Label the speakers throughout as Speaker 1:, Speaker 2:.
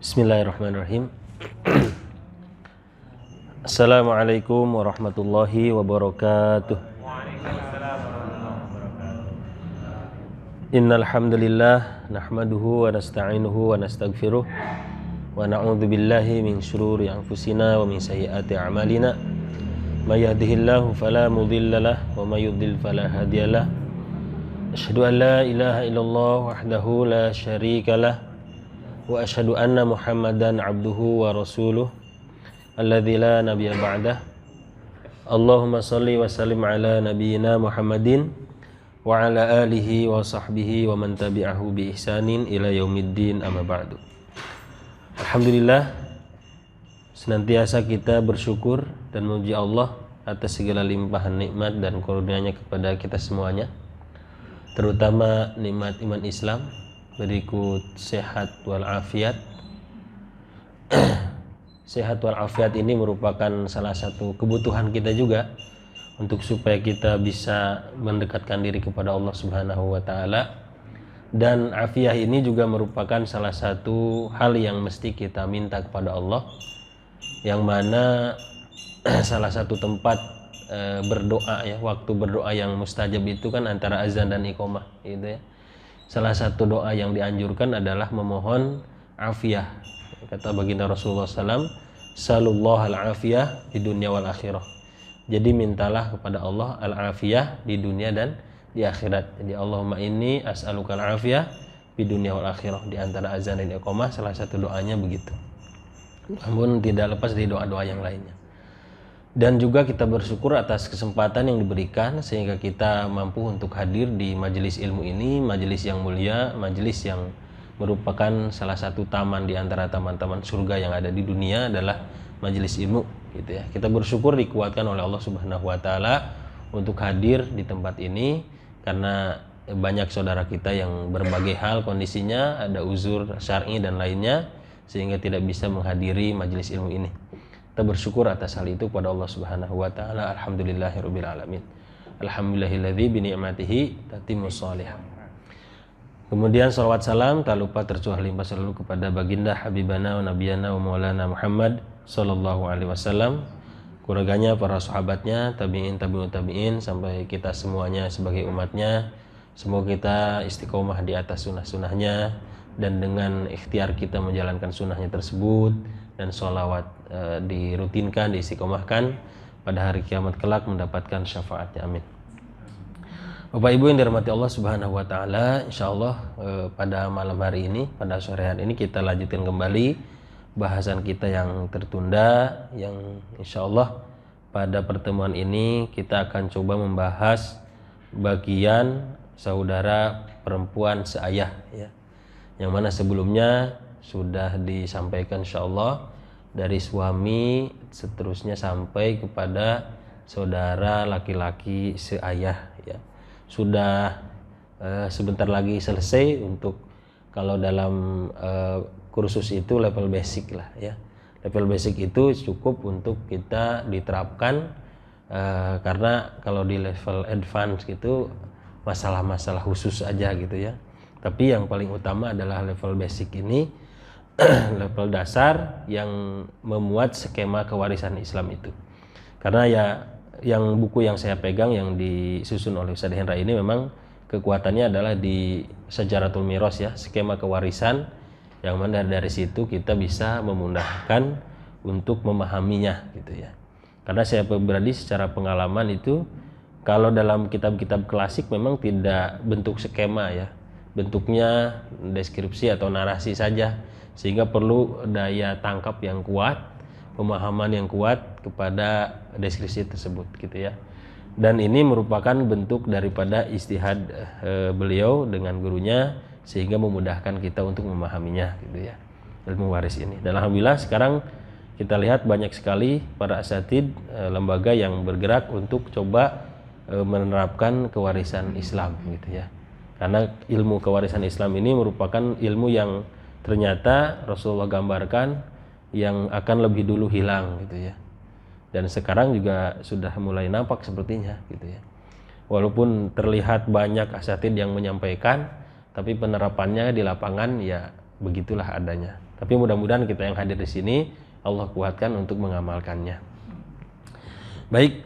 Speaker 1: Bismillahirrahmanirrahim. Assalamualaikum warahmatullahi wabarakatuh. Innal hamdalillah nahmaduhu wa nasta'inuhu wa nastaghfiruh wa na'udzu billahi min shururi anfusina wa min sayyiati a'malina. May yahdihillahu fala mudilla lahu wa may yudlil fala hadiyalah. Asyhadu an la ilaha illallah wahdahu la syarika lah wa asyhadu anna Muhammadan abduhu wa rasuluh alladzi la nabiyya ba'dah. Allahumma shalli wa sallim ala nabiyyina Muhammadin wa ala alihi wa sahbihi wa man tabi'ahu bi ihsanin ila yaumiddin, amma ba'du. Alhamdulillah, senantiasa kita bersyukur dan memuji Allah atas segala limpahan nikmat dan karunia-Nya kepada kita semuanya, terutama nikmat iman Islam, berikut sehat wal afiat. Sehat wal afiat ini merupakan salah satu kebutuhan kita juga untuk supaya kita bisa mendekatkan diri kepada Allah Subhanahu wa taala. Dan afiah ini juga merupakan salah satu hal yang mesti kita minta kepada Allah, yang mana salah satu tempat berdoa ya, waktu berdoa yang mustajab itu kan antara azan dan iqamah gitu ya. Salah satu doa yang dianjurkan adalah memohon afiah. Kata baginda Rasulullah SAW, sallallahu al-afiyah di dunia wal akhirah. Jadi mintalah kepada Allah al-afiyah di dunia dan di akhirat. Jadi Allahumma inni as'aluka al-afiyah di dunia wal akhirah. Di antara azan dan iqamah salah satu doanya begitu. Namun tidak lepas dari doa-doa yang lainnya. Dan juga kita bersyukur atas kesempatan yang diberikan sehingga kita mampu untuk hadir di majelis ilmu ini, majelis yang mulia, majelis yang merupakan salah satu taman di antara taman-taman surga yang ada di dunia adalah majelis ilmu gitu ya. Kita bersyukur dikuatkan oleh Allah Subhanahu wa taala untuk hadir di tempat ini karena banyak saudara kita yang berbagai hal kondisinya, ada uzur syar'i dan lainnya sehingga tidak bisa menghadiri majelis ilmu ini. Kita bersyukur atas hal itu kepada Allah Subhanahu wa taala. Alhamdulillahirabbil alamin. Alhamdulillahilladzi bi ni'matihi tatimmus shalihat. Kemudian salawat salam tak lupa tercurah limpah selalu kepada baginda habibana wa nabiyana wa maulana Muhammad sallallahu alaihi wasallam, keluarganya, para sahabatnya, tabi'in, tabi'ut tabi'in, sampai kita semuanya sebagai umatnya. Semoga kita istiqomah di atas sunnah-sunnahnya dan dengan ikhtiar kita menjalankan sunnahnya tersebut dan sholawat dirutinkan, diistiqomahkan pada hari kiamat kelak mendapatkan syafaatnya, amin. Bapak Ibu yang dirahmati Allah Subhanahu wa taala, insyaallah pada malam hari ini, pada sore hari ini kita lanjutkan kembali bahasan kita yang tertunda, yang insyaallah pada pertemuan ini kita akan coba membahas bagian saudara perempuan seayah ya. Yang mana sebelumnya sudah disampaikan insyaallah dari suami seterusnya sampai kepada saudara laki-laki seayah ya. Sudah sebentar lagi selesai untuk kalau dalam kursus itu level basic lah ya. Level basic itu cukup untuk kita diterapkan karena kalau di level advance gitu masalah-masalah khusus aja gitu ya. Tapi yang paling utama adalah level basic ini level dasar yang memuat skema kewarisan Islam itu. Karena ya yang buku yang saya pegang yang disusun oleh Ustaz Hendra ini memang kekuatannya adalah di Syajaratul Miros ya, skema kewarisan, yang mana dari situ kita bisa memudahkan untuk memahaminya gitu ya. Karena saya pribadi secara pengalaman itu kalau dalam kitab-kitab klasik memang tidak bentuk skema ya, bentuknya deskripsi atau narasi saja, sehingga perlu daya tangkap yang kuat, pemahaman yang kuat kepada deskripsi tersebut gitu ya. Dan ini merupakan bentuk daripada ijtihad beliau dengan gurunya sehingga memudahkan kita untuk memahaminya gitu ya, ilmu waris ini. Dan alhamdulillah sekarang kita lihat banyak sekali para asatid lembaga yang bergerak untuk coba menerapkan kewarisan Islam gitu ya. Karena ilmu kewarisan Islam ini merupakan ilmu yang ternyata Rasulullah gambarkan yang akan lebih dulu hilang gitu ya. Dan sekarang juga sudah mulai nampak sepertinya gitu ya. walaupun terlihat banyak asatid yang menyampaikan, tapi penerapannya di lapangan ya begitulah adanya. Tapi mudah-mudahan kita yang hadir di sini Allah kuatkan untuk mengamalkannya. Baik.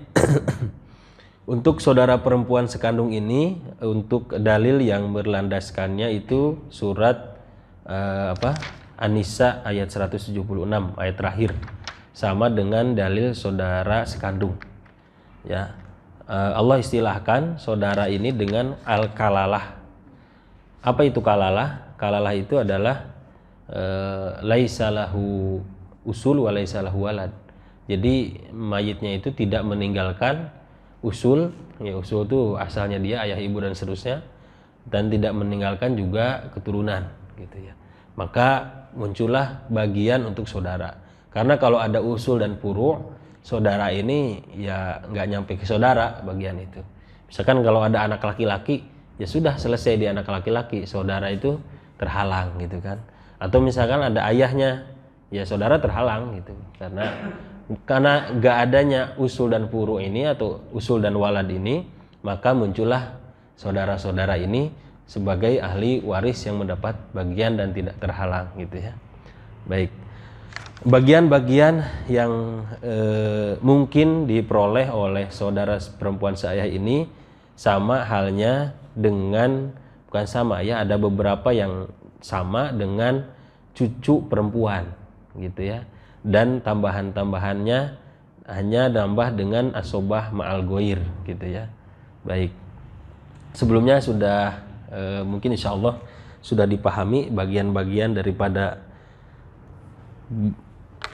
Speaker 1: Untuk saudara perempuan sekandung ini, untuk dalil yang berlandaskannya itu surat An-Nisa ayat 176, ayat terakhir, sama dengan dalil saudara sekandung. Ya, Allah istilahkan saudara ini dengan al-kalalah. Apa itu kalalah? Kalalah itu adalah laisa lahu usul wa laisa lahu walad. Jadi mayitnya itu tidak meninggalkan usul, ya usul itu asalnya dia, ayah, ibu dan seterusnya, dan tidak meninggalkan juga keturunan, gitu ya. Maka muncullah bagian untuk saudara. Karena kalau ada usul dan furu', saudara ini ya nggak nyampe ke saudara bagian itu. Misalkan kalau ada anak laki-laki, ya sudah selesai di anak laki-laki, saudara itu terhalang gitu kan. Atau misalkan ada ayahnya, ya saudara terhalang gitu. Karena nggak adanya usul dan furu' ini atau usul dan walad ini, maka muncullah saudara-saudara ini sebagai ahli waris yang mendapat bagian dan tidak terhalang gitu ya. Baik. Bagian-bagian yang mungkin diperoleh oleh saudara perempuan saya ini sama halnya dengan, bukan sama ya, ada beberapa yang sama dengan cucu perempuan gitu ya. Dan tambahan-tambahannya hanya nambah dengan asobah ma'al goir gitu ya. Baik. Sebelumnya sudah mungkin insya Allah sudah dipahami bagian-bagian daripada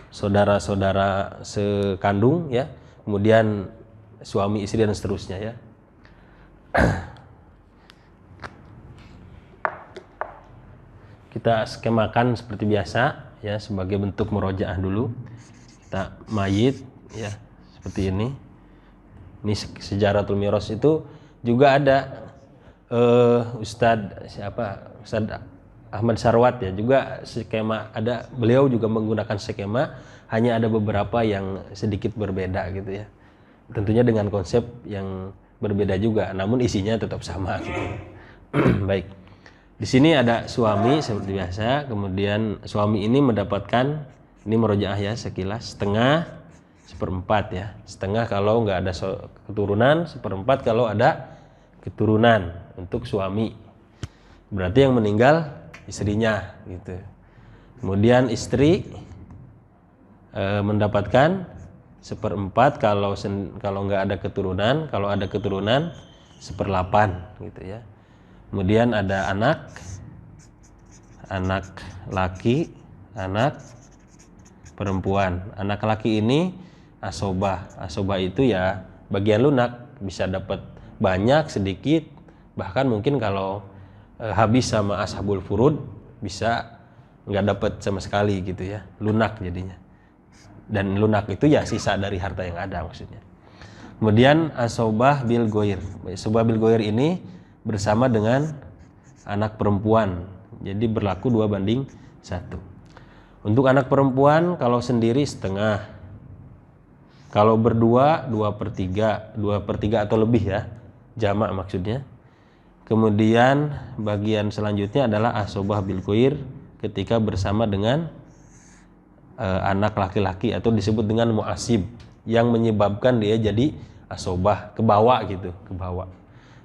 Speaker 1: saudara-saudara sekandung ya, kemudian suami istri dan seterusnya ya. Kita skemakan seperti biasa ya, sebagai bentuk murojaah dulu. Kita mayit ya seperti ini. Ini Sejaratul Miros itu juga ada Ustadz Ahmad Sarwat ya, juga skema ada, beliau juga menggunakan skema, hanya ada beberapa yang sedikit berbeda gitu ya. Tentunya dengan konsep yang berbeda juga, namun isinya tetap sama gitu. Baik. Di sini ada suami seperti biasa, kemudian suami ini mendapatkan, ini murojaah ya sekilas, setengah, seperempat ya. Setengah kalau nggak ada keturunan, seperempat kalau ada keturunan untuk suami. Berarti yang meninggal istrinya gitu. Kemudian istri mendapatkan seperempat kalau nggak ada keturunan, kalau ada keturunan seperdelapan gitu ya. Kemudian ada anak laki, anak perempuan. Anak laki ini asobah. Asobah itu ya bagian lunak, bisa dapat banyak, sedikit, bahkan mungkin kalau habis sama ashabul furud bisa nggak dapat sama sekali gitu ya, lunak jadinya. Dan lunak itu ya sisa dari harta yang ada maksudnya. Kemudian asobah bil goir. Asobah bil goir ini bersama dengan anak perempuan, jadi berlaku 2:1. Untuk anak perempuan kalau sendiri setengah, kalau berdua 2/3 atau lebih ya, jamak maksudnya. Kemudian bagian selanjutnya adalah asobah bil goir ketika bersama dengan anak laki-laki atau disebut dengan muasib, yang menyebabkan dia jadi asobah, kebawa gitu, kebawa.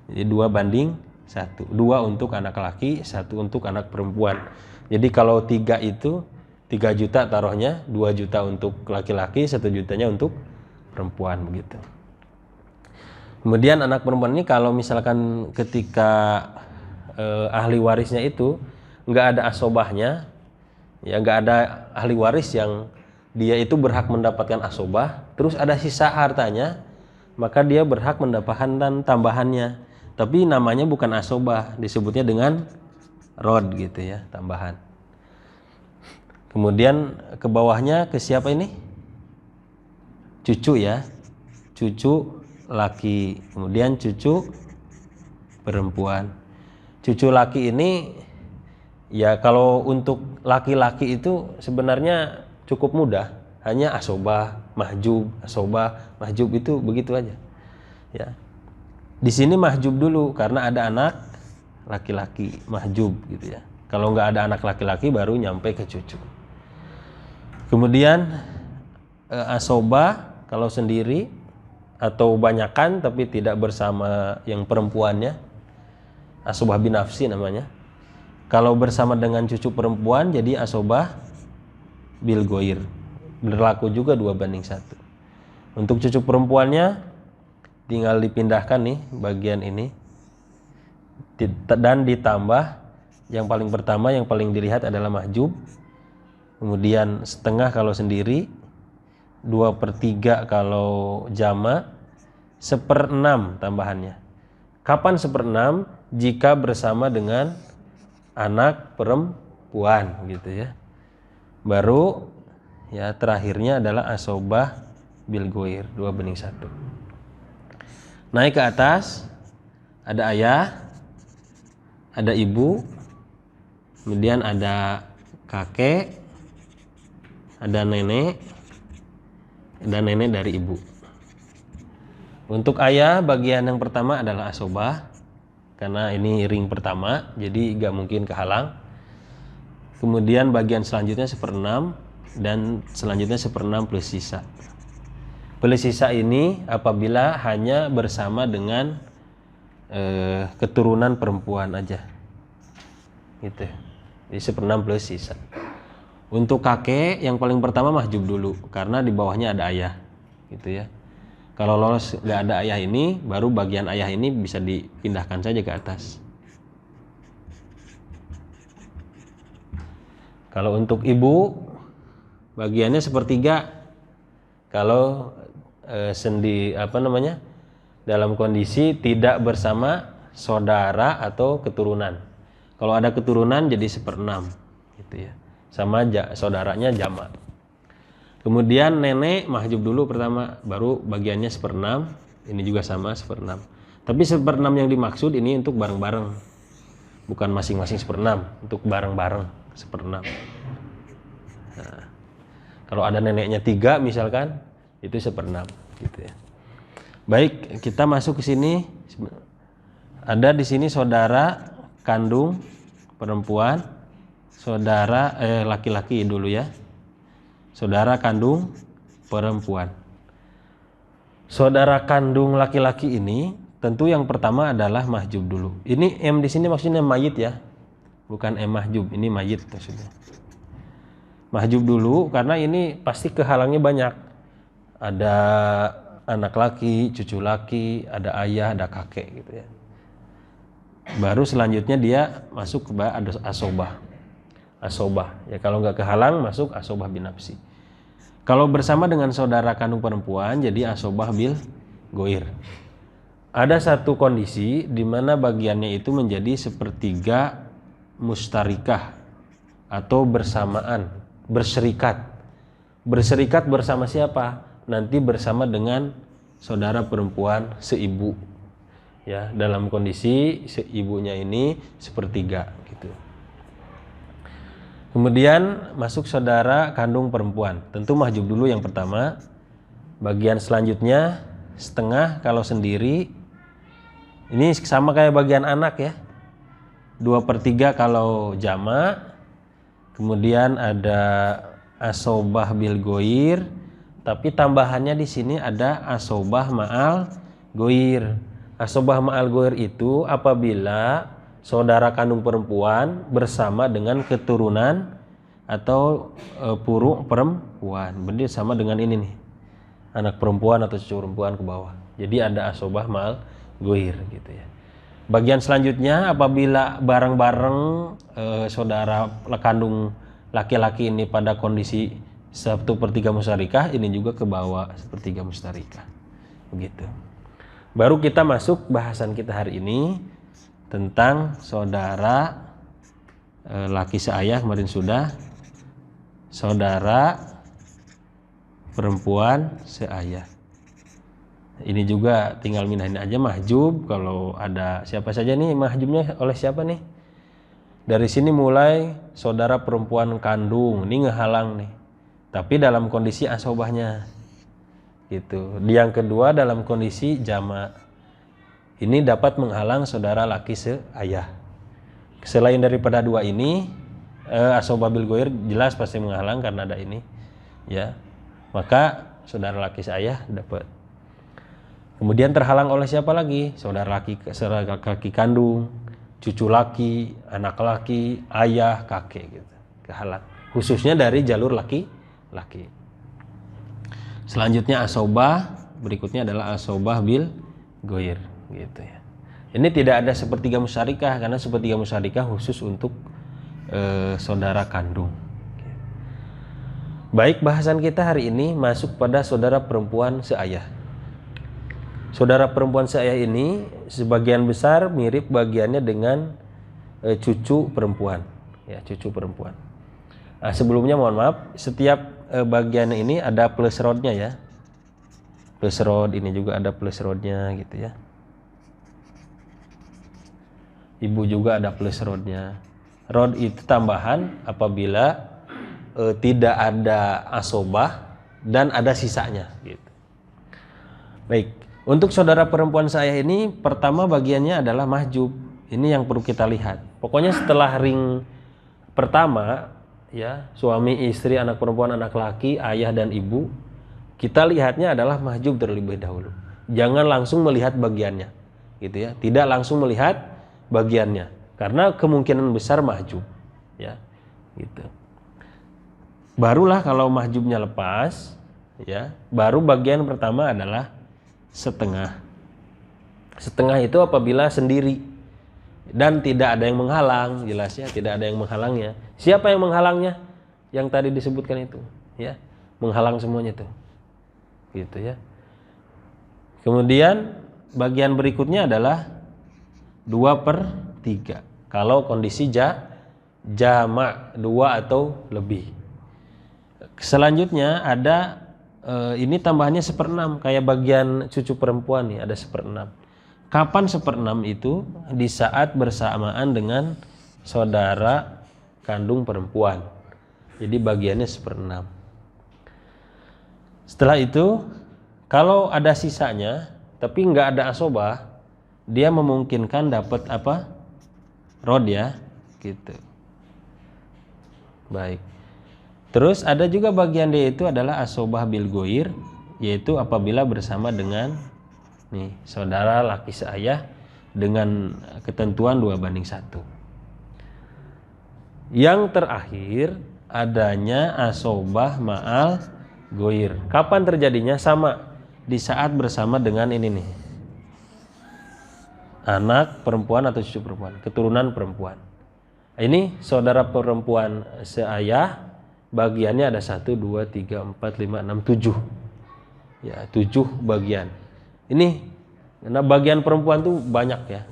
Speaker 1: Jadi 2:1, 2 untuk anak laki, 1 untuk anak perempuan. Jadi kalau 3 itu 3 juta taruhnya, 2 juta untuk laki-laki, 1 jutanya untuk perempuan begitu. Kemudian anak perempuan ini kalau misalkan ketika ahli warisnya itu nggak ada asobahnya, ya nggak ada ahli waris yang dia itu berhak mendapatkan asobah, terus ada sisa hartanya, maka dia berhak mendapatkan tambahannya. Tapi namanya bukan asobah, disebutnya dengan rod gitu ya, tambahan. Kemudian ke bawahnya ke siapa ini? Cucu ya, cucu laki, kemudian cucu perempuan. Cucu laki ini ya kalau untuk laki-laki itu sebenarnya cukup mudah, hanya asobah, mahjub itu begitu aja. Ya. Di sini mahjub dulu karena ada anak laki-laki, mahjub gitu ya. Kalau nggak ada anak laki-laki baru nyampe ke cucu. Kemudian asobah kalau sendiri atau banyakan tapi tidak bersama yang perempuannya, asobah binafsi namanya. Kalau bersama dengan cucu perempuan jadi asobah bil goir, berlaku juga 2:1. Untuk cucu perempuannya tinggal dipindahkan nih bagian ini dan ditambah yang paling pertama yang paling dilihat adalah mahjub, kemudian setengah kalau sendiri, 2/3 kalau jama, 1/6 tambahannya. Kapan 1/6? Jika bersama dengan anak perempuan gitu ya. Baru ya terakhirnya adalah asobah bil goir 2:1. Naik ke atas ada ayah, ada ibu, kemudian ada kakek, ada nenek dari ibu. Untuk ayah bagian yang pertama adalah asobah karena ini ring pertama jadi gak mungkin kehalang. Kemudian bagian selanjutnya 1/6 dan selanjutnya 1/6 plus sisa. Plus sisa ini apabila hanya bersama dengan keturunan perempuan aja gitu. Jadi 1/6 plus sisa. Untuk kakek yang paling pertama mahjub dulu karena di bawahnya ada ayah gitu ya. Kalau lolos nggak ada ayah ini, baru bagian ayah ini bisa dipindahkan saja ke atas. Kalau untuk ibu bagiannya 1/3 kalau dalam kondisi tidak bersama saudara atau keturunan. Kalau ada keturunan jadi 1/6 gitu ya. Sama saudaranya jama. Kemudian nenek mahjub dulu pertama, baru bagiannya 1/6. Ini juga sama 1/6. Tapi 1/6 yang dimaksud ini untuk bareng-bareng, bukan masing-masing 1/6, untuk bareng-bareng 1/6. Nah, kalau ada neneknya 3 misalkan, itu 1/6 gitu ya. Baik, kita masuk ke sini. Ada di sini saudara kandung perempuan, saudara laki-laki dulu ya. Saudara kandung perempuan. Saudara kandung laki-laki ini tentu yang pertama adalah mahjub dulu. Ini M di sini maksudnya mayit ya. Bukan M mahjub, ini mayit maksudnya. Mahjub dulu karena ini pasti kehalangnya banyak. Ada anak laki, cucu laki, ada ayah, ada kakek gitu ya. Baru selanjutnya dia masuk ke asobah. Asobah ya, kalau nggak kehalang masuk asobah binafsi. Kalau bersama dengan saudara kandung perempuan jadi asobah bil goir. Ada satu kondisi di mana bagiannya itu menjadi 1/3 mustarikah atau bersamaan, berserikat. Berserikat bersama siapa? Nanti bersama dengan saudara perempuan seibu ya, dalam kondisi seibunya ini 1/3 gitu. Kemudian masuk saudara kandung perempuan, tentu mahjub dulu yang pertama. Bagian selanjutnya setengah kalau sendiri, ini sama kayak bagian anak ya, 2/3 kalau jama. Kemudian ada asobah bil goir. Tapi tambahannya di sini ada asobah ma'al goir. Asobah ma'al goir itu apabila saudara kandung perempuan bersama dengan keturunan atau puru perempuan. Berarti sama dengan ini nih, anak perempuan atau cucu perempuan ke bawah. Jadi ada asobah ma'al goir gitu ya. Bagian selanjutnya apabila bareng-bareng saudara kandung laki-laki ini pada kondisi 1/3 mustarikah, ini juga ke bawah 1/3 mustarikah begitu. Baru kita masuk bahasan kita hari ini tentang saudara laki seayah, kemarin sudah. Saudara perempuan seayah, ini juga tinggal mindahin aja mahjub. Kalau ada siapa saja nih mahjubnya oleh siapa nih, dari sini mulai saudara perempuan kandung ini ngehalang nih, tapi dalam kondisi asobahnya gitu. Yang kedua dalam kondisi jama. ini dapat menghalang saudara laki seayah. Selain daripada dua ini, asobah bil goir jelas pasti menghalang karena ada ini, ya. Maka saudara laki seayah dapat. Kemudian terhalang oleh siapa lagi? Saudara laki kandung, cucu laki, anak laki, ayah, kakek gitu. Kehalang. Khususnya dari jalur laki-laki. Selanjutnya asobah, berikutnya adalah asobah bil goir gitu ya. Ini tidak ada sepertiga musyarikah karena sepertiga musyarikah khusus untuk saudara kandung. Baik, bahasan kita hari ini masuk pada saudara perempuan seayah. Saudara perempuan seayah ini sebagian besar mirip bagiannya dengan cucu perempuan, ya, cucu perempuan. Nah, sebelumnya mohon maaf, setiap bagian ini ada plus rodnya ya. Plus rod ini juga ada plus rodnya gitu ya. Ibu juga ada plus rodnya. Rod itu tambahan apabila tidak ada asobah dan ada sisanya gitu. Baik, untuk saudara perempuan saya ini pertama bagiannya adalah mahjub. Ini yang perlu kita lihat. Pokoknya setelah ring pertama ya, suami, istri, anak perempuan, anak laki, ayah dan ibu, kita lihatnya adalah mahjub terlebih dahulu. Jangan langsung melihat bagiannya gitu ya. Tidak langsung melihat bagiannya karena kemungkinan besar mahjub ya gitu. Barulah kalau mahjubnya lepas ya, baru bagian pertama adalah setengah. Setengah itu apabila sendiri dan tidak ada yang menghalang, jelasnya tidak ada yang menghalangnya. Siapa yang menghalangnya? Yang tadi disebutkan itu ya, menghalang semuanya itu gitu ya. Kemudian bagian berikutnya adalah 2/3 kalau kondisi jamak 2 atau lebih. Selanjutnya ada ini tambahannya 1/6 kayak bagian cucu perempuan nih, ada 1/6. Kapan 1/6 itu? Di saat bersamaan dengan saudara kandung perempuan. Jadi bagiannya 1/6. Setelah itu kalau ada sisanya tapi nggak ada asobah, dia memungkinkan dapat apa? Rod ya, gitu. Baik. Terus ada juga bagian D itu adalah asobah bil goir, yaitu apabila bersama dengan nih saudara laki seayah dengan ketentuan 2/1. Yang terakhir adanya asobah ma'al goir. Kapan terjadinya? Sama di saat bersama dengan ini nih, anak perempuan atau cucu perempuan, keturunan perempuan. Ini saudara perempuan seayah, bagiannya ada 1, 2, 3, 4, 5, 6, 7. Ya, 7 bagian. Ini karena bagian perempuan tuh banyak ya.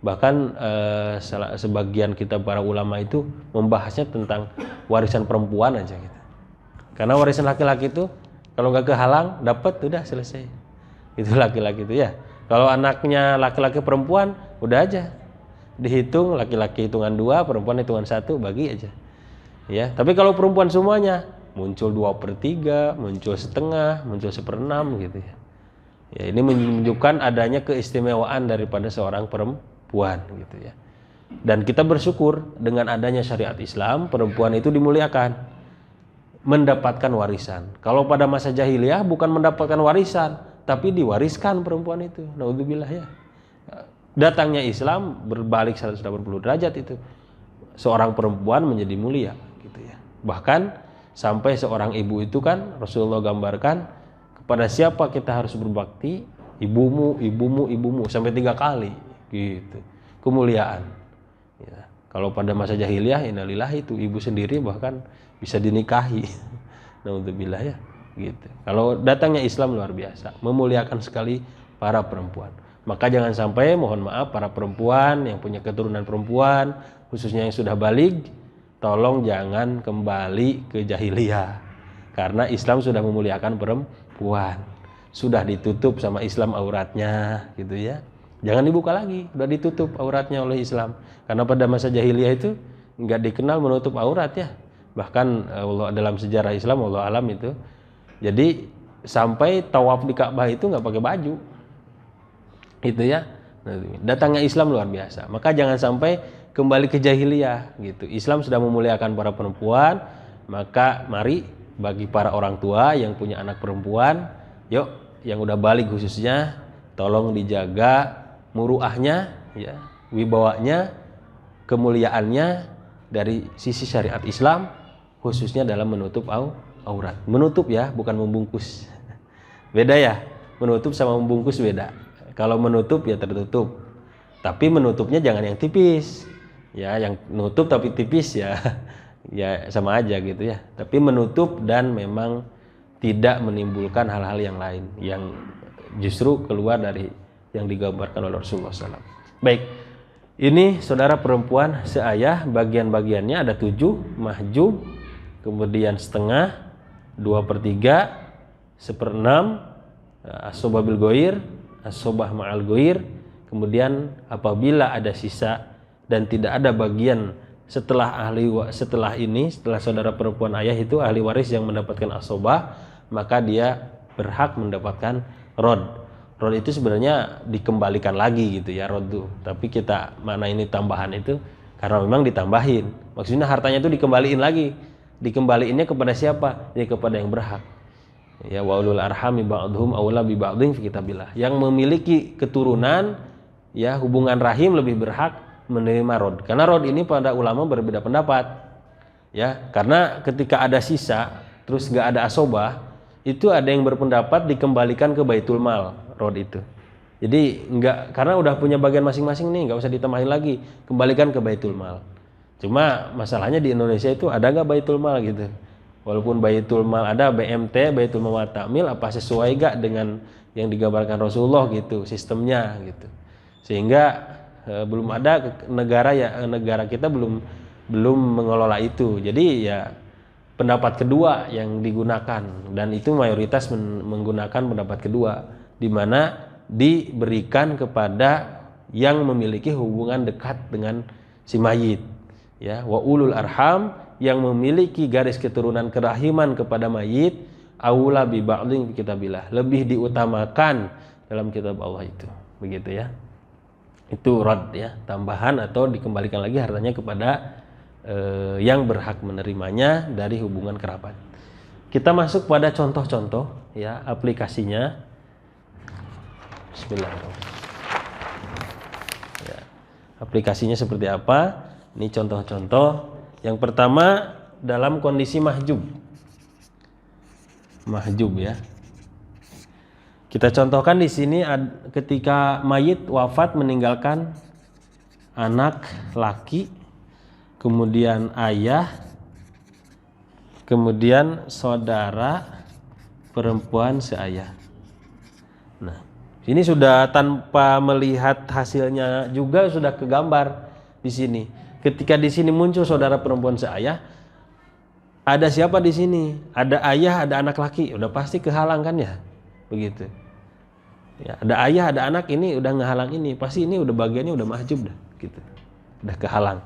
Speaker 1: Bahkan sebagian kita para ulama itu membahasnya tentang warisan perempuan aja gitu. Karena warisan laki-laki itu kalau nggak kehalang dapat udah selesai. Itu laki-laki itu ya. Kalau anaknya laki-laki perempuan udah aja dihitung, laki-laki hitungan 2, perempuan hitungan 1, bagi aja. Ya, tapi kalau perempuan semuanya muncul 2/3, muncul setengah, muncul 1/6 gitu ya. Ya, ini menunjukkan adanya keistimewaan daripada seorang perempuan gitu ya. Dan kita bersyukur dengan adanya syariat Islam, perempuan itu dimuliakan, mendapatkan warisan. Kalau pada masa jahiliyah bukan mendapatkan warisan, tapi diwariskan perempuan itu. Naudzubillah ya. Datangnya Islam berbalik 180 derajat itu. Seorang perempuan menjadi mulia gitu ya. Bahkan sampai seorang ibu itu kan Rasulullah gambarkan kepada siapa kita harus berbakti? Ibumu, ibumu, ibumu sampai 3 kali gitu. Kemuliaan. Ya. Kalau pada masa jahiliyah innalillahi itu ibu sendiri bahkan bisa dinikahi. Naudzubillah ya. Gitu. Kalau datangnya Islam luar biasa, memuliakan sekali para perempuan. Maka jangan sampai, mohon maaf, para perempuan yang punya keturunan perempuan, khususnya yang sudah baligh, tolong jangan kembali ke jahiliyah. Karena Islam sudah memuliakan perempuan, sudah ditutup sama Islam auratnya, gitu ya. Jangan dibuka lagi, sudah ditutup auratnya oleh Islam. Karena pada masa jahiliyah itu nggak dikenal menutup aurat ya. Bahkan Allah dalam sejarah Islam, Allah alam itu. Jadi sampai tawaf di Ka'bah itu nggak pakai baju. Itu ya. Datangnya Islam luar biasa. Maka jangan sampai kembali ke jahiliyah gitu. Islam sudah memuliakan para perempuan, maka mari bagi para orang tua yang punya anak perempuan, yuk yang udah balik khususnya tolong dijaga muruahnya ya, wibawanya, kemuliaannya dari sisi syariat Islam khususnya dalam menutup aurat. Menutup ya, bukan membungkus. Beda ya, menutup sama membungkus beda. Kalau menutup ya tertutup. Tapi menutupnya jangan yang tipis. Ya, yang nutup tapi tipis ya. Ya sama aja gitu ya. Tapi menutup dan memang tidak menimbulkan hal-hal yang lain yang justru keluar dari yang digambarkan oleh Rasulullah SAW. Baik. Ini saudara perempuan seayah, bagian-bagiannya ada 7, mahjub, kemudian setengah, 2/3, 1/6, asobah bil goir, asobah ma'al goir, kemudian apabila ada sisa dan tidak ada bagian setelah saudara perempuan ayah itu ahli waris yang mendapatkan asobah, maka dia berhak mendapatkan rod. Rod itu sebenarnya dikembalikan lagi gitu ya, rod itu. Tapi kita mana ini tambahan itu karena memang ditambahin. Maksudnya hartanya itu dikembaliin lagi. Dikembaliinnya kepada siapa? Ya kepada yang berhak. Ya wa ulul arhami ba'dhum aula bi ba'dhin fi kitabillah. Yang memiliki keturunan ya hubungan rahim lebih berhak menerima rod. Karena rod ini pada ulama berbeda pendapat. Ya, karena ketika ada sisa terus enggak ada asobah, itu ada yang berpendapat dikembalikan ke Baitul Mal rod itu. Jadi enggak, karena udah punya bagian masing-masing nih, enggak usah ditambahin lagi, kembalikan ke Baitul Mal. Cuma masalahnya di Indonesia itu ada enggak Baitul Mal gitu. Walaupun Baitul Mal ada BMT, Baitul Mal wa Ta'mil, apa sesuai enggak dengan yang digambarkan Rasulullah gitu sistemnya gitu. Sehingga belum ada negara kita belum mengelola itu. Jadi ya pendapat kedua yang digunakan dan itu mayoritas menggunakan pendapat kedua di mana diberikan kepada yang memiliki hubungan dekat dengan si mayit ya, wa ulul arham yang memiliki garis keturunan kerahiman kepada mayit aula bi ba'dhin fi kitabillah, lebih diutamakan dalam kitab Allah itu. Begitu ya. Itu rad ya, tambahan atau dikembalikan lagi hartanya kepada yang berhak menerimanya dari hubungan kerabat. Kita masuk pada contoh-contoh ya, aplikasinya. Bismillahirrahmanirrahim. Ya, aplikasinya seperti apa? Ini contoh-contoh. Yang pertama dalam kondisi mahjub. Mahjub ya. Kita contohkan di sini ketika mayit wafat meninggalkan anak laki, kemudian ayah, kemudian saudara perempuan seayah. Nah, ini sudah tanpa melihat hasilnya juga sudah kegambar di sini. Ketika di sini muncul saudara perempuan seayah, ada siapa di sini? Ada ayah, ada anak laki, udah pasti kehalang kan ya, begitu. Ya, ada ayah, ada anak, ini udah ngehalang ini, pasti ini udah bagiannya udah mahjub dah, gitu, udah kehalang.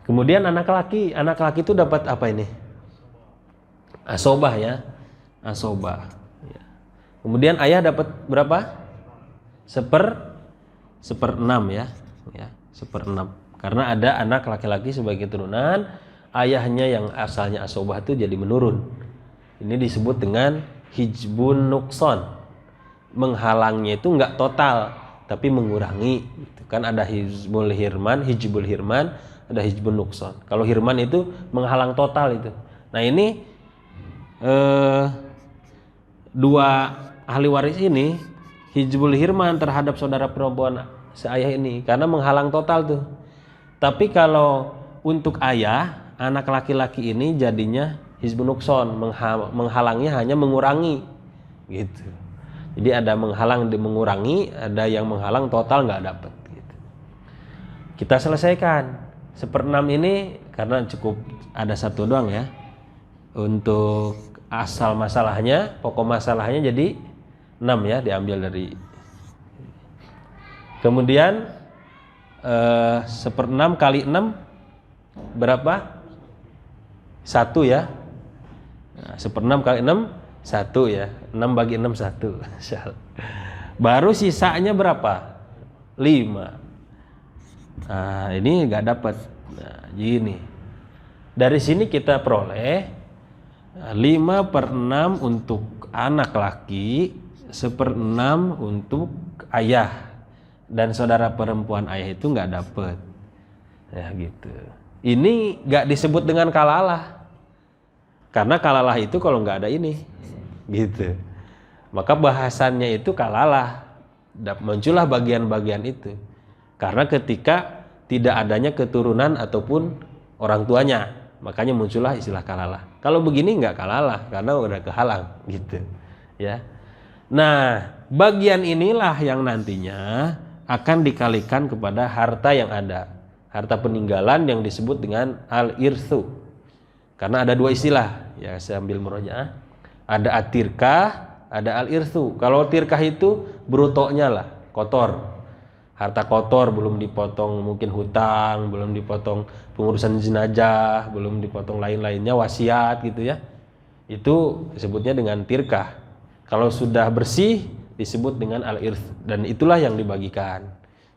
Speaker 1: Kemudian anak laki itu dapat apa ini? Asobah ya, asobah. Ya. Kemudian ayah dapat berapa? 1/6 ya, 1/6. Karena ada anak laki-laki sebagai turunan, ayahnya yang asalnya asobah itu jadi menurun. Ini disebut dengan hijbun nukson. Menghalangnya itu enggak total, tapi mengurangi. Kan ada hijbul hirman, ada hijbun nukson. Kalau hirman itu menghalang total itu. Nah ini dua ahli waris ini hijbul hirman terhadap saudara perempuan seayah ini karena menghalang total tuh. Tapi kalau untuk ayah, anak laki-laki ini jadinya hizbun nukson, menghalangnya hanya mengurangi gitu. Jadi ada menghalang mengurangi, ada yang menghalang total nggak dapat gitu. Kita selesaikan 1/6 ini karena cukup ada satu doang ya. Untuk asal masalahnya, pokok masalahnya jadi 6 ya, diambil dari. Kemudian 1/6 kali 6 berapa? 1 ya. Nah, 1/6 kali 6 1 ya. 6 bagi 6 1. Baru sisanya berapa? 5. Nah, ini nggak dapat. Nah, gini. Dari sini kita peroleh 5/6 untuk anak laki, 1/6 untuk ayah, dan saudara perempuan ayah itu nggak dapat. Ya gitu. Ini nggak disebut dengan kalalah, karena kalalah itu kalau nggak ada ini, gitu. Maka bahasannya itu kalalah, muncullah bagian-bagian itu. Karena ketika tidak adanya keturunan ataupun orang tuanya, makanya muncullah istilah kalalah. Kalau begini nggak kalalah, karena udah kehalang, gitu. Ya. Nah, bagian inilah yang nantinya akan dikalikan kepada harta yang ada, harta peninggalan yang disebut dengan al-irthu. Karena ada 2 istilah, ya saya ambil murojaah. Ada at-tirkah, ada al-irthu. Kalau tirkah itu brutonya lah, kotor. Harta kotor, belum dipotong mungkin hutang, belum dipotong pengurusan jenazah, belum dipotong lain-lainnya, wasiat gitu ya. Itu disebutnya dengan tirkah. Kalau sudah bersih disebut dengan al-irth, dan itulah yang dibagikan.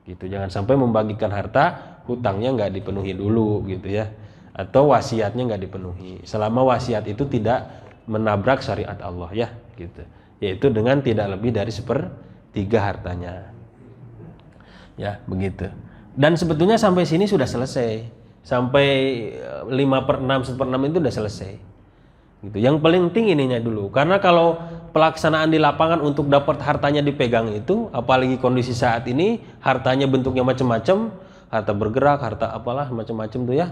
Speaker 1: Gitu. Jangan sampai membagikan harta hutangnya nggak dipenuhi dulu gitu ya. Atau wasiatnya nggak dipenuhi. Selama wasiat itu tidak menabrak syariat Allah ya, gitu. Yaitu dengan tidak lebih dari 1/3 hartanya. Ya, begitu. Dan sebetulnya sampai sini sudah selesai. Sampai 5/6, 1/6 itu sudah selesai. Gitu. Yang paling penting ininya dulu. Karena kalau pelaksanaan di lapangan untuk dapat hartanya dipegang itu, apalagi kondisi saat ini, hartanya bentuknya macam-macam, harta bergerak, harta apalah macam-macam tuh ya.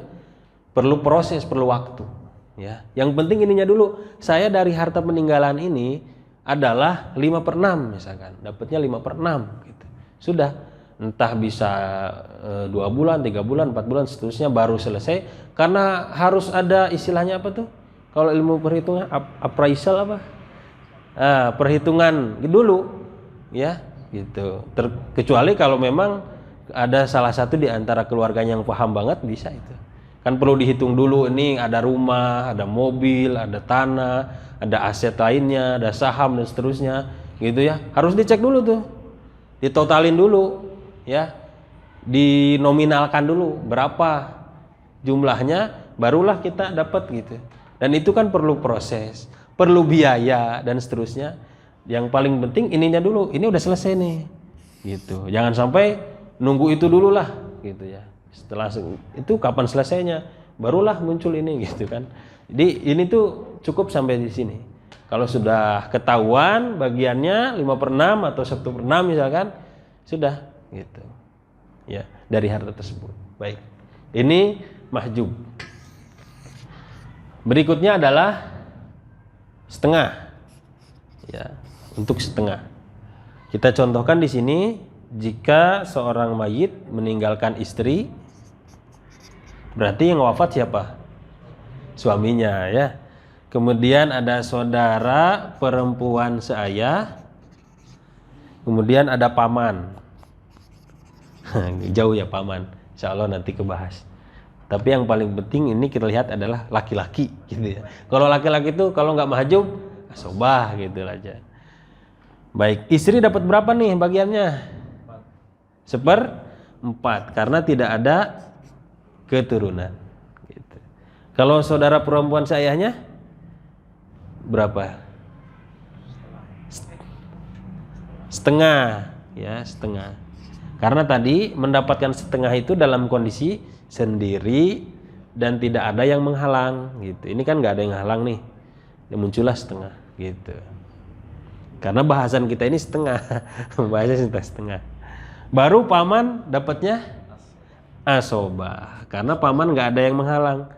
Speaker 1: Perlu proses, perlu waktu, ya. Yang penting ininya dulu. Saya dari harta peninggalan ini adalah 5/6 misalkan. Dapatnya 5/6 gitu. Sudah. Entah bisa 2 bulan, 3 bulan, 4 bulan, seterusnya baru selesai. Karena harus ada istilahnya apa tuh? Kalau ilmu perhitungan appraisal apa? Perhitungan dulu, ya, gitu. Kecuali kalau memang ada salah satu di antara keluarganya yang paham banget, bisa itu. Kan perlu dihitung dulu, ini ada rumah, ada mobil, ada tanah, ada aset lainnya, ada saham dan seterusnya, gitu ya. Harus dicek dulu tuh, ditotalin dulu. Ya, dinominalkan dulu berapa jumlahnya, barulah kita dapat gitu. Dan itu kan perlu proses, perlu biaya dan seterusnya. Yang paling penting ininya dulu, ini udah selesai nih, gitu. Jangan sampai nunggu itu dulu lah, gitu ya. Setelah itu kapan selesainya, barulah muncul ini, gitu kan. Jadi ini tuh cukup sampai di sini. Kalau sudah ketahuan bagiannya 5/6 atau 1/6 misalkan, sudah. Gitu ya, dari harta tersebut. Baik, ini mahjub. Berikutnya adalah setengah ya, untuk setengah kita contohkan di sini. Jika seorang mayit meninggalkan istri, berarti yang wafat siapa? Suaminya ya. Kemudian ada saudara perempuan seayah, kemudian ada paman. Jauh ya paman, insya Allah nanti kebahas. Tapi yang paling penting ini kita lihat adalah laki-laki gitu ya. Kalau laki-laki itu kalau nggak mahjub, asobah gitu aja. Baik, istri dapat berapa nih bagiannya? 1/4, karena tidak ada keturunan. Gitu. Kalau saudara perempuan seayahnya berapa? Setengah, ya setengah. Karena tadi mendapatkan setengah itu dalam kondisi sendiri dan tidak ada yang menghalang gitu. Ini kan nggak ada yang halang nih, ya muncullah setengah gitu. Karena bahasan kita ini setengah, bahasanya setengah. Baru paman dapatnya asobah, karena paman nggak ada yang menghalang.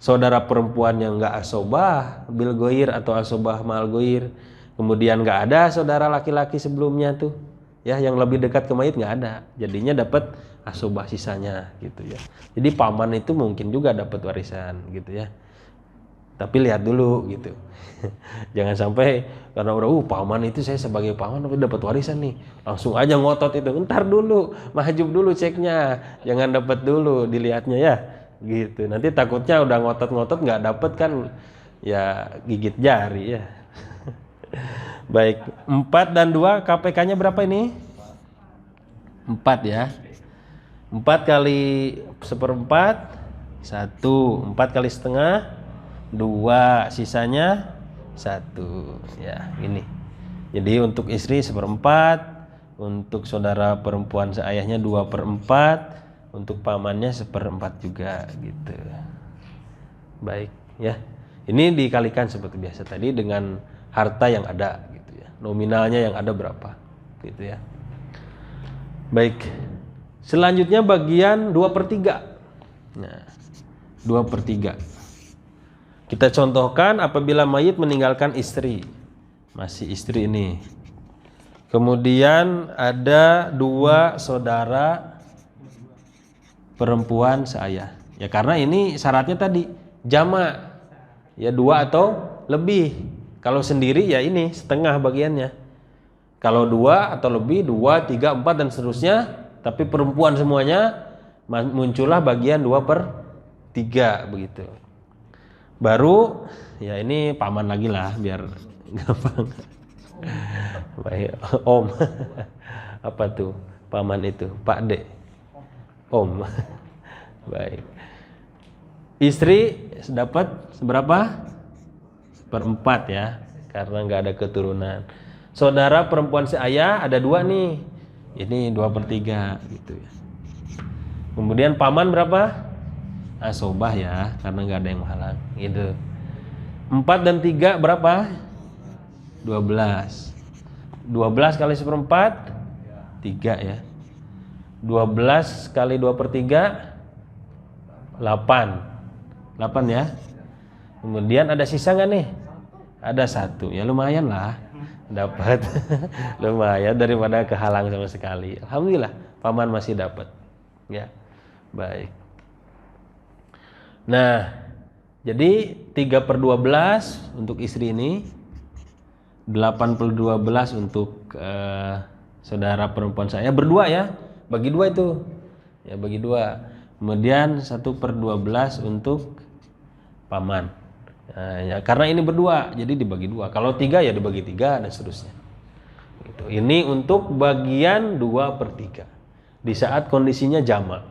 Speaker 1: Saudara perempuan yang nggak asobah bil goir atau asobah mal goir, kemudian nggak ada saudara laki-laki sebelumnya tuh. Ya, yang lebih dekat ke mayit nggak ada, jadinya dapat asobah sisanya gitu ya. Jadi paman itu mungkin juga dapat warisan gitu ya. Tapi lihat dulu gitu. Jangan sampai karena udah paman itu saya sebagai paman tapi dapat warisan nih, langsung aja ngotot itu. Ntar dulu, mahjub dulu ceknya, jangan dapat dulu dilihatnya ya. Gitu. Nanti takutnya udah ngotot-ngotot nggak dapat kan, ya gigit jari ya. Baik, 4 dan 2 KPK-nya berapa ini? 4 ya. 4 kali seperempat 1, 4 kali setengah 2, sisanya 1 ya, ini. Jadi untuk istri seperempat, untuk saudara perempuan seayahnya 2/4, untuk pamannya seperempat juga gitu. Baik ya. Ini dikalikan seperti biasa tadi dengan harta yang ada gitu ya. Nominalnya yang ada berapa gitu ya. Baik. Selanjutnya bagian 2/3. Nah, 2/3. Kita contohkan apabila mayit meninggalkan istri. Masih istri ini. Kemudian ada 2 saudara perempuan seayah. Ya karena ini syaratnya tadi jama. Ya 2 atau lebih. Kalau sendiri ya ini setengah bagiannya. Kalau 2 atau lebih 2, 3, 4 dan seterusnya. Tapi perempuan semuanya muncullah bagian 2/3 begitu. Baru ya ini paman lagi lah biar gampang. Baik, Om. Apa tuh? Paman itu, Pak D. Om. Baik. Istri dapat seberapa? 1/4 ya, karena nggak ada keturunan. Saudara perempuan seayah ada 2 nih. Ini 2/3 gitu ya. Kemudian paman berapa? Asobah ya, karena nggak ada yang menghalang gitu. 4 dan 3 berapa? 12. 12 kali 1/4 3 ya. 12 kali 2/3 8. 8 ya. Kemudian ada sisa nggak nih? Ada 1. Ya lumayan lah. Dapat. Lumayan daripada kehalang sama sekali. Alhamdulillah paman masih dapat. Ya. Baik. Nah, jadi 3/12 untuk istri ini, 8/12 untuk saudara perempuan saya berdua ya, bagi 2 itu ya, bagi 2. Kemudian 1/12 untuk paman. Nah, ya, karena ini berdua jadi dibagi 2. Kalau 3 ya dibagi 3 dan seterusnya gitu. Ini untuk bagian 2/3 di saat kondisinya jama'.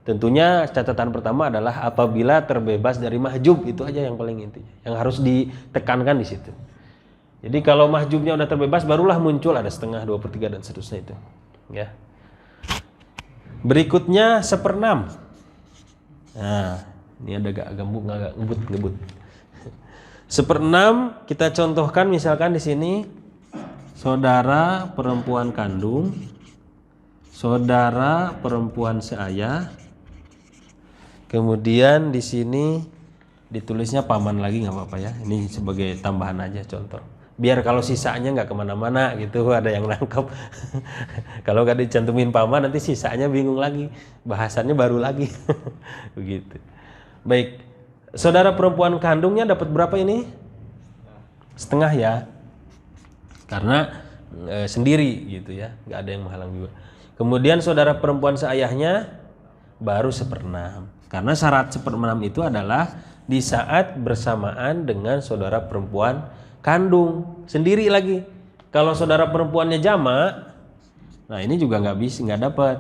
Speaker 1: Tentunya catatan pertama adalah apabila terbebas dari mahjub, itu aja yang paling intinya, yang harus ditekankan di situ. Jadi kalau mahjubnya udah terbebas barulah muncul ada setengah, 2/3 dan seterusnya itu ya. Berikutnya 1/6. Nah ini agak ngebut. 1/6 kita contohkan misalkan di sini saudara perempuan kandung, saudara perempuan seayah, kemudian di sini ditulisnya paman lagi nggak apa-apa ya. Ini sebagai tambahan aja contoh. Biar kalau sisanya nggak kemana-mana gitu ada yang nangkep. Kalau nggak dicantumin paman nanti sisanya bingung lagi, bahasannya baru lagi. Begitu. Baik, saudara perempuan kandungnya dapat berapa ini? Setengah ya, karena sendiri gitu ya, nggak ada yang menghalang juga. Kemudian saudara perempuan seayahnya baru 1/6, karena syarat 1/6 itu adalah di saat bersamaan dengan saudara perempuan kandung sendiri lagi. Kalau saudara perempuannya jama, nah ini juga nggak dapat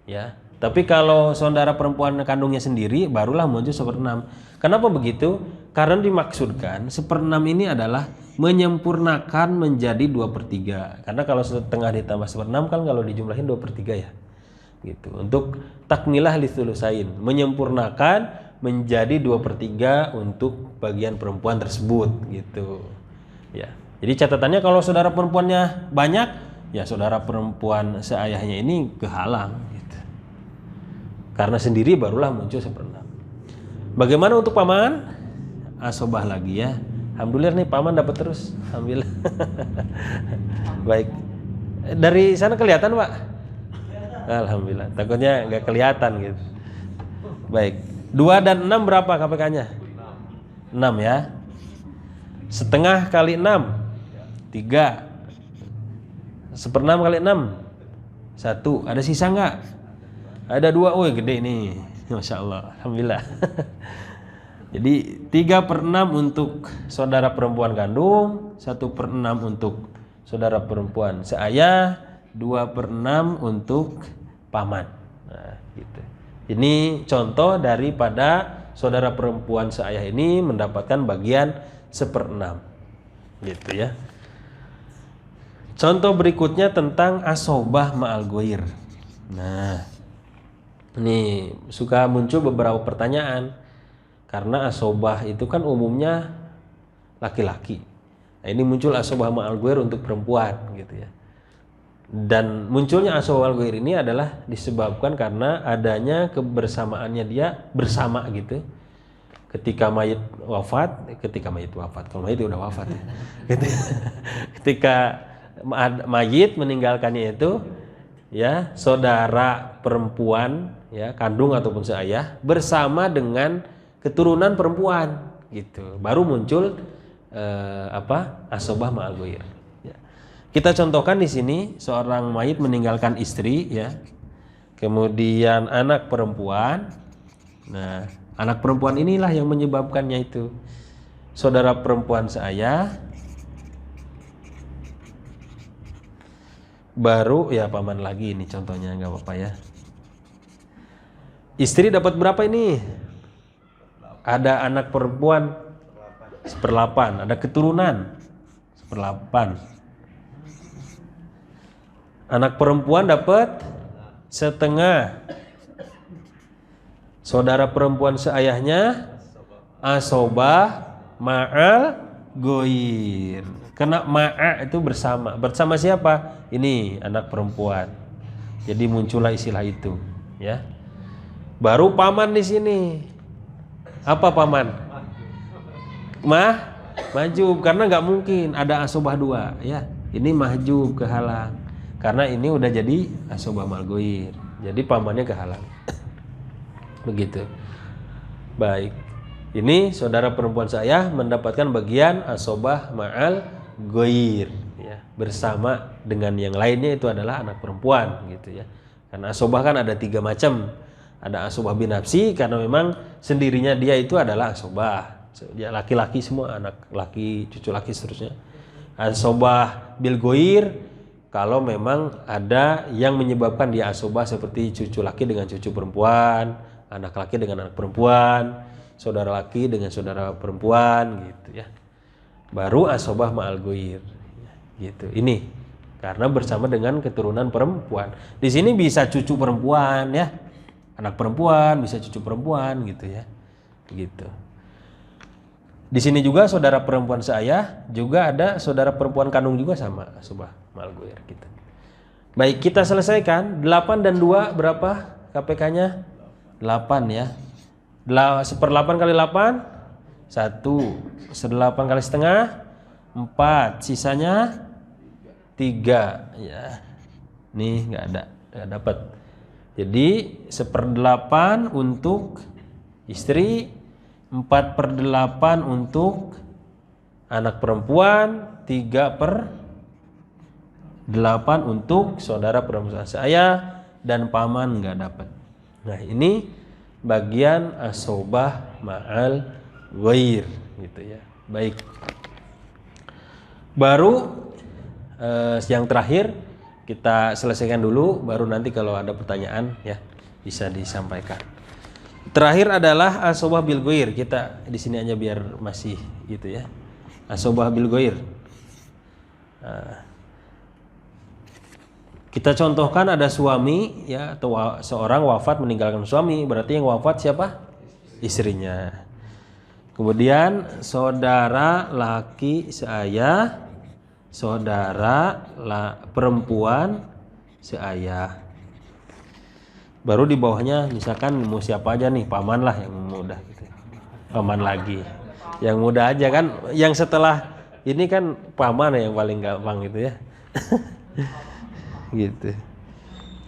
Speaker 1: ya. Tapi kalau saudara perempuan kandungnya sendiri barulah muncul 1/6. Kenapa begitu? Karena dimaksudkan 1/6 ini adalah menyempurnakan menjadi 2/3. Karena kalau setengah ditambah 1/6 kan kalau dijumlahin 2/3 ya. Gitu. Untuk takmilah litsulusain, menyempurnakan menjadi 2/3 untuk bagian perempuan tersebut gitu. Ya. Jadi catatannya kalau saudara perempuannya banyak, ya saudara perempuan seayahnya ini kehalang gitu. Karena sendiri barulah muncul 1/6. Bagaimana untuk paman? Asobah lagi ya. Alhamdulillah nih paman dapat terus. Alhamdulillah. Baik. Dari sana kelihatan, Pak? Alhamdulillah. Takutnya nggak kelihatan gitu. Baik. 2 dan 6 berapa KPK-nya? 6 ya. Setengah kali 6 3. 1/6 kali 6 1. Ada sisa nggak? Ada 2. Woi gede nih. Masya Allah. Alhamdulillah. Jadi 3/6 untuk saudara perempuan kandung, 1/6 untuk saudara perempuan seayah, 2/6 untuk paman. Nah, gitu. Ini contoh daripada saudara perempuan seayah ini mendapatkan bagian 1/6. Gitu ya. Contoh berikutnya tentang asobah ma'al goir. Nah, ini suka muncul beberapa pertanyaan karena asobah itu kan umumnya laki-laki. Nah, ini muncul asobah ma'al goir untuk perempuan gitu ya. Dan munculnya asobah ma'al goir ini adalah disebabkan karena adanya kebersamaannya dia bersama gitu. Ketika mayit wafat, kalau mayit udah wafat ya. Ketika mayit meninggalkannya itu ya saudara perempuan ya kandung ataupun seayah bersama dengan keturunan perempuan gitu. Baru muncul asobah ma'al goir. Ya. Kita contohkan di sini seorang mayit meninggalkan istri ya. Kemudian anak perempuan. Nah, anak perempuan inilah yang menyebabkannya itu. Saudara perempuan seayah baru ya paman lagi ini contohnya nggak apa-apa ya. Istri dapat berapa ini? Ada anak perempuan 1/8, ada keturunan 1/8. Anak perempuan dapat 1/2. Saudara perempuan seayahnya asobah ma'al goir. Kena ma'a itu bersama. Bersama siapa? Ini anak perempuan. Jadi muncullah istilah itu, ya. Baru paman di sini. Apa paman? Mahjub karena nggak mungkin ada asobah 2, ya. Ini mahjub kehalang. Karena ini udah jadi asobah ma'al goir. Jadi pamannya kehalang. Begitu. Baik. Ini saudara perempuan saya mendapatkan bagian asobah ma'al goir ya, bersama dengan yang lainnya itu adalah anak perempuan gitu ya. Karena asobah kan ada 3 macam. Ada asobah binafsi karena memang sendirinya dia itu adalah asobah. Ya, laki-laki semua, anak laki, cucu laki seterusnya. Asobah bil goir kalau memang ada yang menyebabkan dia asobah seperti cucu laki dengan cucu perempuan, anak laki dengan anak perempuan, saudara laki dengan saudara perempuan gitu ya. Baru asobah ma'al goir gitu. Ini karena bersama dengan keturunan perempuan. Di sini bisa cucu perempuan ya. Anak perempuan bisa cucu perempuan gitu ya. Gitu. Di sini juga saudara perempuan seayah, juga ada saudara perempuan kandung juga sama asobah ma'al goir gitu. Baik, kita selesaikan. 8 dan 2 berapa KPK-nya? 8 ya. 1/8 kali 8 1, 1/8 kali setengah 4, sisanya 3 ya. Nih nggak dapat. Jadi 1/8 untuk istri, 4/8 untuk anak perempuan, 3/8 untuk saudara perempuan seayah dan paman nggak dapat. Nah ini bagian asobah ma'al goir gitu ya. Baik. Baru yang terakhir kita selesaikan dulu, baru nanti kalau ada pertanyaan ya bisa disampaikan. Terakhir adalah asobah bil goir. Kita di sini aja biar masih gitu ya. Asobah bil goir. Kita contohkan ada suami ya atau seorang wafat meninggalkan suami, berarti yang wafat siapa? Istrinya. Kemudian saudara laki seayah, saudara perempuan seayah. Baru di bawahnya misalkan mau siapa aja nih, paman lah yang mudah gitu. Paman lagi. Yang mudah aja kan, yang setelah ini kan paman yang paling gampang gitu ya. Gitu.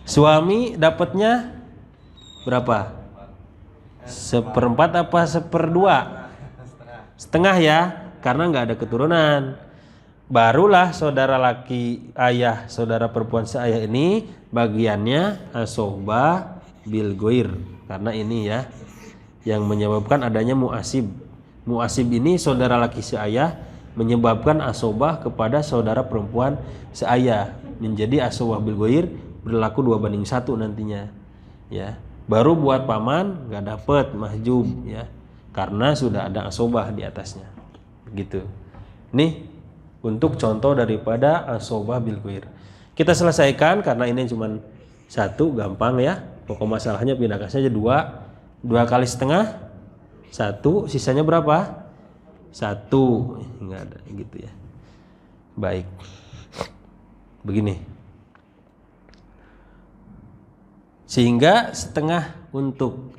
Speaker 1: Suami dapatnya berapa? 1/4 apa 1/2? Setengah ya, karena nggak ada keturunan. Barulah saudara laki ayah, saudara perempuan seayah ini bagiannya asobah bil goir. Karena ini ya yang menyebabkan adanya muasib. Muasib ini saudara laki seayah menyebabkan asobah kepada saudara perempuan seayah, menjadi asobah bil ghair berlaku 2:1 nantinya ya. Baru buat paman nggak dapet mahjub ya, karena sudah ada asobah di atasnya begitu. Nih untuk contoh daripada asobah bil ghair kita selesaikan, karena ini cuma satu, gampang ya. Pokok masalahnya pindahkan saja 2 kali setengah 1, sisanya berapa? 1, nggak ada gitu ya. Baik, begini. Sehingga setengah untuk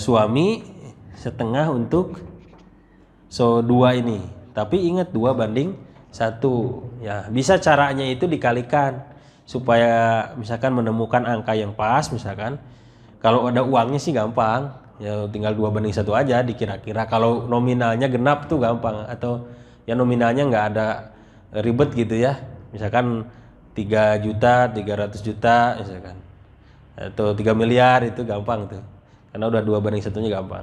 Speaker 1: suami, setengah untuk 2 ini. Tapi ingat 2:1 ya. Bisa caranya itu dikalikan supaya misalkan menemukan angka yang pas. Misalkan kalau ada uangnya sih gampang ya, tinggal 2:1 aja dikira-kira. Kalau nominalnya genap tuh gampang, atau ya nominalnya nggak ada ribet gitu ya. Misalkan 3.300.000.000 misalkan, atau 3 miliar, itu gampang tuh karena udah 2:1-nya gampang.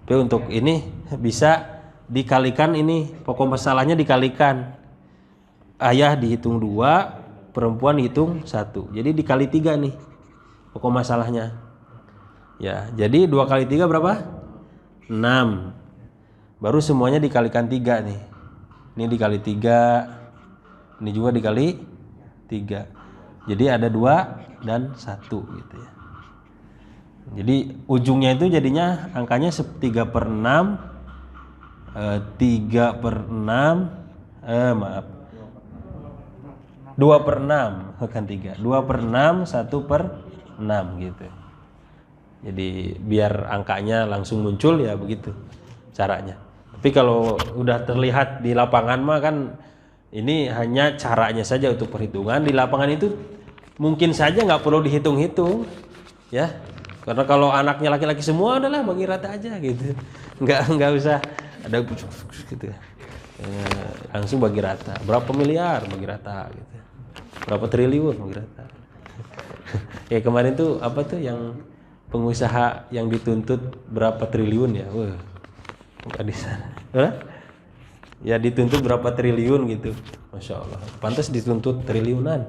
Speaker 1: Tapi untuk ini bisa dikalikan, ini pokok masalahnya dikalikan. Ayah dihitung 2, perempuan dihitung 1, jadi dikali 3 nih pokok masalahnya ya. Jadi 2 kali 3 berapa? 6. Baru semuanya dikalikan 3 nih. Ini dikali 3, ini juga dikali 3. Jadi ada 2 dan 1 gitu ya. Jadi ujungnya itu jadinya angkanya 3/6, 3/6, maaf, 2/6, bukan 3, 2/6, 1/6 gitu. Jadi biar angkanya langsung muncul ya, begitu caranya. Tapi kalau udah terlihat di lapangan mah kan ini hanya caranya saja untuk perhitungan. Di lapangan itu mungkin saja nggak perlu dihitung-hitung ya, karena kalau anaknya laki-laki semua adalah bagi rata aja gitu, nggak usah ada gitu ya. Langsung bagi rata, berapa miliar bagi rata gitu, berapa triliun bagi rata. Ya kemarin tuh apa tuh yang pengusaha yang dituntut berapa triliun ya, nggak di sana, ya dituntut berapa triliun gitu. Masya Allah, pantas dituntut triliunan.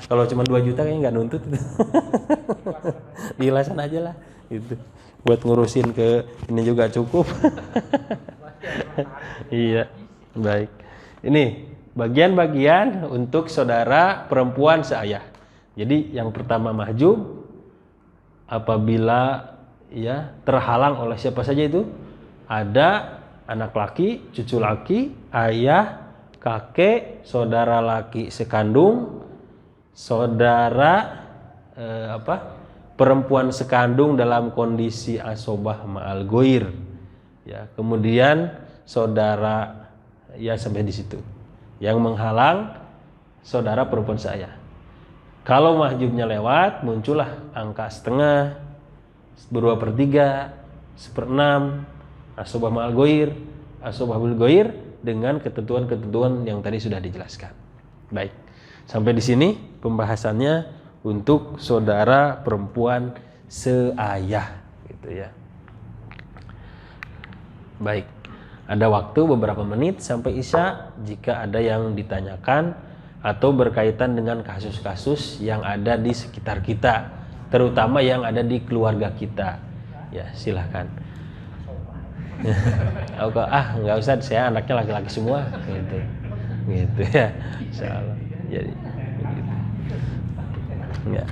Speaker 1: Kalau cuma 2 juta kayaknya nggak nuntut. Dilasan aja lah gitu, buat ngurusin ke ini juga cukup. Iya, baik. Ini bagian-bagian untuk saudara perempuan seayah. Jadi yang pertama mahjub apabila ya terhalang oleh siapa saja itu, ada anak laki, cucu laki, ayah, kakek, saudara laki sekandung, saudara perempuan sekandung dalam kondisi asobah ma'al ghair ya, kemudian saudara ya sampai di situ. Yang menghalang saudara perempuan seayah. Kalau mahjubnya lewat, muncullah angka setengah, 2/3, 1/6, asobah ma'al ghair, asobah bil ghair, dengan ketentuan-ketentuan yang tadi sudah dijelaskan. Baik, sampai di sini pembahasannya untuk saudara perempuan seayah gitu ya. Baik, ada waktu beberapa menit sampai isya. Jika ada yang ditanyakan atau berkaitan dengan kasus-kasus yang ada di sekitar kita, terutama yang ada di keluarga kita, ya silahkan. Nggak usah, saya anaknya laki-laki semua gitu ya, insyaallah. Jadi begitu ya.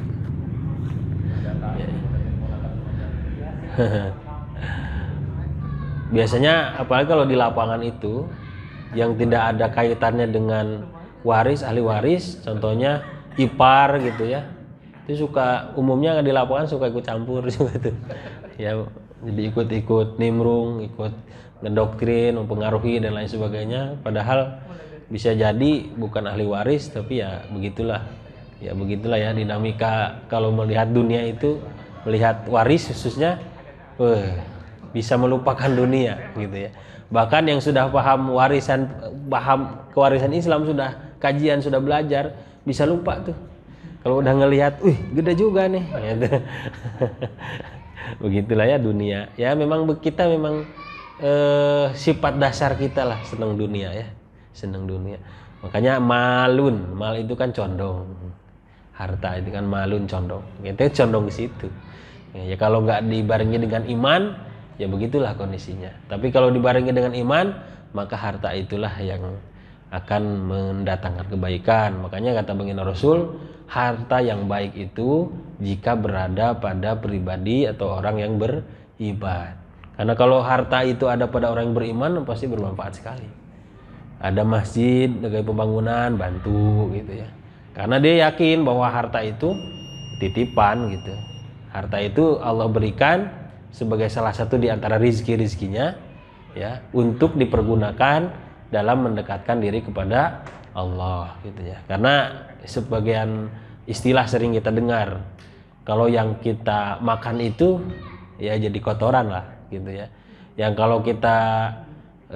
Speaker 1: Biasanya apalagi kalau di lapangan itu yang tidak ada kaitannya dengan waris, ahli waris, contohnya ipar gitu ya, itu suka umumnya di lapangan suka ikut campur juga tuh ya. Jadi ikut nimbrung, ikut ngedoktrin, mempengaruhi dan lain sebagainya. Padahal bisa jadi bukan ahli waris, tapi ya begitulah. Ya begitulah ya dinamika kalau melihat dunia itu, melihat waris khususnya, bisa melupakan dunia gitu ya. Bahkan yang sudah paham kewarisan Islam, sudah kajian, sudah belajar, bisa lupa tuh. Kalau udah ngelihat, gede juga nih. Gitu. Begitulah ya dunia. Ya memang kita memang sifat dasar kita lah, senang dunia ya, senang dunia. Makanya malun, mal itu kan condong, harta itu kan malun condong, kita condong ke situ. Ya kalau nggak dibarengi dengan iman, ya begitulah kondisinya. Tapi kalau dibarengi dengan iman, maka harta itulah yang akan mendatangkan kebaikan. Makanya kata baginda Rasul, harta yang baik itu jika berada pada pribadi atau orang yang beribad. Karena kalau harta itu ada pada orang yang beriman, pasti bermanfaat sekali. Ada masjid, ada pembangunan, bantu gitu ya. Karena dia yakin bahwa harta itu titipan gitu. Harta itu Allah berikan sebagai salah satu di antara rizki-rizkinya ya, untuk dipergunakan dalam mendekatkan diri kepada Allah gitu ya. Karena sebagian istilah sering kita dengar, kalau yang kita makan itu ya jadi kotoran lah gitu ya. Yang kalau kita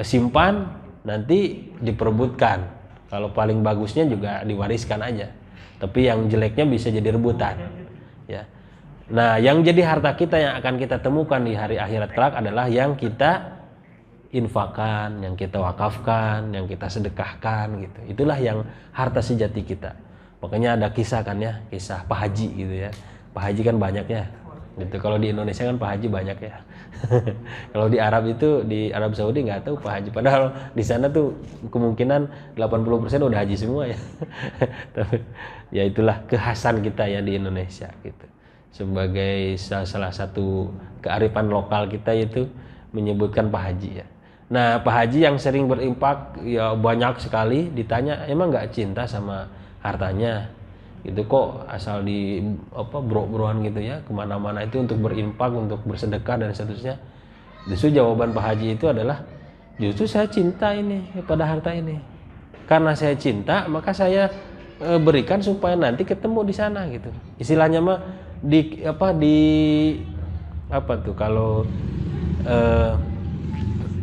Speaker 1: simpan nanti diperebutkan. Kalau paling bagusnya juga diwariskan aja. Tapi yang jeleknya bisa jadi rebutan ya. Nah, yang jadi harta kita yang akan kita temukan di hari akhirat kelak adalah yang kita infakkan, yang kita wakafkan, yang kita sedekahkan gitu. Itulah yang harta sejati kita. Makanya ada kisah kan ya, kisah Pak Haji gitu ya. Pak Haji kan banyak ya. Gitu. Kalau di Indonesia kan Pak Haji banyak ya. Kalau di Arab itu, di Arab Saudi nggak tahu Pak Haji. Padahal di sana tuh kemungkinan 80% udah haji semua ya. Tapi ya itulah kekhasan kita ya di Indonesia gitu. Sebagai salah satu kearifan lokal kita itu menyebutkan Pak Haji ya. Nah, Pak Haji yang sering berimpak ya banyak sekali, ditanya emang nggak cinta sama hartanya gitu, kok asal di bro-broan gitu ya kemana-mana itu untuk berimpak, untuk bersedekah dan seterusnya. Justru jawaban Pak Haji itu adalah, justru saya cinta ini pada harta ini, karena saya cinta maka saya berikan supaya nanti ketemu di sana gitu. Istilahnya mah di apa tuh kalau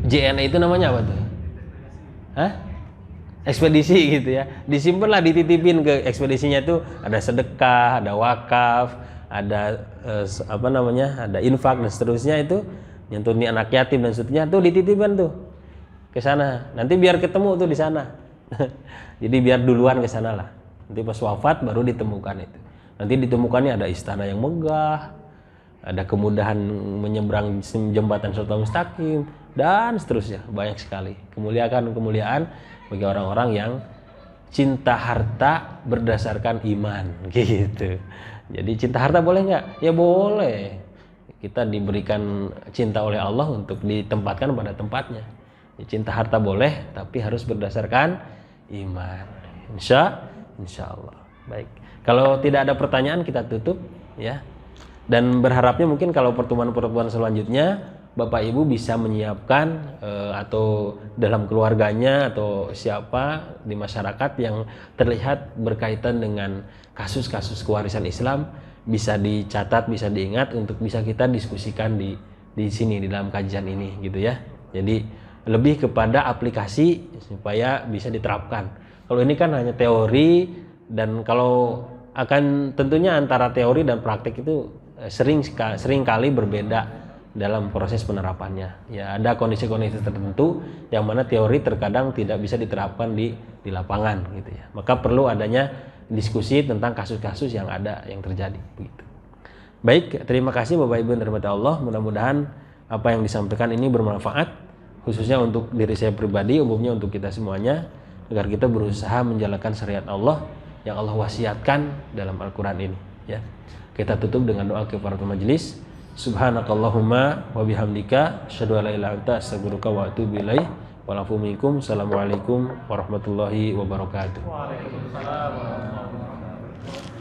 Speaker 1: JNE itu namanya apa tuh? Hah? Ekspedisi gitu ya. Disimpanlah, dititipin ke ekspedisinya itu, ada sedekah, ada wakaf, ada ada infak dan seterusnya, itu nyentuni anak yatim dan seterusnya tuh dititipkan tuh ke sana. Nanti biar ketemu tuh di sana. Jadi biar duluan ke sana lah. Nanti pas wafat baru ditemukan itu. Nanti ditemukannya ada istana yang megah, ada kemudahan menyeberang jembatan Shiratal Mustaqim dan seterusnya, banyak sekali kemuliaan bagi orang-orang yang cinta harta berdasarkan iman gitu. Jadi cinta harta boleh nggak? Ya boleh. Kita diberikan cinta oleh Allah untuk ditempatkan pada tempatnya. Ya, cinta harta boleh, tapi harus berdasarkan iman. Insya Allah. Baik. Kalau tidak ada pertanyaan kita tutup ya. Dan berharapnya mungkin kalau pertemuan-pertemuan selanjutnya Bapak Ibu bisa menyiapkan atau dalam keluarganya atau siapa di masyarakat yang terlihat berkaitan dengan kasus-kasus kewarisan Islam, bisa dicatat, bisa diingat untuk bisa kita diskusikan di sini di dalam kajian ini gitu ya. Jadi lebih kepada aplikasi supaya bisa diterapkan. Kalau ini kan hanya teori, dan kalau akan tentunya antara teori dan praktik itu sering kali berbeda dalam proses penerapannya. Ya, ada kondisi-kondisi tertentu yang mana teori terkadang tidak bisa diterapkan di lapangan gitu ya. Maka perlu adanya diskusi tentang kasus-kasus yang ada, yang terjadi begitu. Baik, terima kasih Bapak Ibu yang dirahmati Allah. Mudah-mudahan apa yang disampaikan ini bermanfaat, khususnya untuk diri saya pribadi, umumnya untuk kita semuanya, agar kita berusaha menjalankan syariat Allah yang Allah wasiatkan dalam Al-Qur'an ini ya. Kita tutup dengan doa kifaratul majelis. Subhanakallahumma wa bihamdika asyhadu an la ilaha illa anta astaghfiruka wa atubu ilaik. Walafu minkum. Assalamualaikum warahmatullahi wabarakatuh. Waalaikumsalam warahmatullahi wabarakatuh.